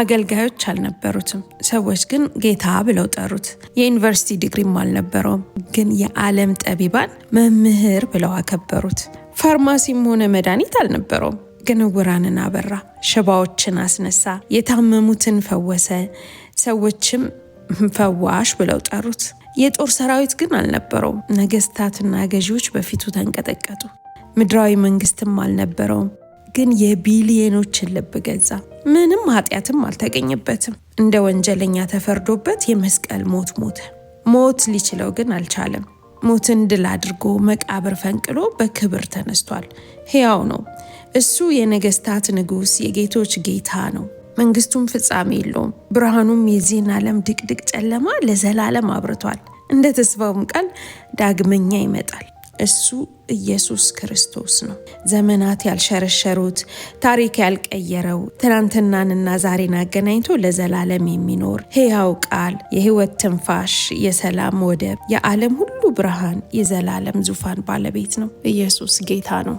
አገልጋዮች አልነበሩትም። ሰዎች ግን ጌታ ብለው ጠሩት። የዩኒቨርሲቲ ዲግሪም አልነበረውም፣ ግን የዓለም ጠቢባን መምህር ብለው አከበሩት። ፋርማሲም ሆነ መድኃኒት አልነበረውም፣ ግን ዕውራንን አበራ፣ ሽባዎችን አስነሳ፣ የታመሙትን ፈወሰ። ሰዎችም ፈዋሽ ብለው ጠሩት። የጦር ሰራዊት ግን አልነበረውም። ነገስታትና ገዢዎች በፊቱ ተንቀጠቀጡ። ምድራዊ መንግስትም አልነበረውም፣ ግን የቢሊዮኖችን ልብ ገዛ። ምንም ኃጢአትም አልተገኘበትም። እንደ ወንጀለኛ ተፈርዶበት የመስቀል ሞት ሞተ። ሞት ሊችለው ግን አልቻለም። ሞትን ድል አድርጎ መቃብር ፈንቅሎ በክብር ተነስቷል። ሕያው ነው። እሱ የነገስታት ንጉስ፣ የጌቶች ጌታ ነው። መንግስቱም ፍጻሜ የለውም። ብርሃኑም የዚህን ዓለም ድቅድቅ ጨለማ ለዘላለም አብርቷል። እንደ ተስፋውም ቃል ዳግመኛ ይመጣል። እሱ ኢየሱስ ክርስቶስ ነው። ዘመናት ያልሸረሸሩት፣ ታሪክ ያልቀየረው፣ ትናንትናንና ዛሬን አገናኝቶ ለዘላለም የሚኖር ሕያው ቃል፣ የህይወት ትንፋሽ፣ የሰላም ወደብ፣ የዓለም ሁሉ ብርሃን፣ የዘላለም ዙፋን ባለቤት ነው። ኢየሱስ ጌታ ነው።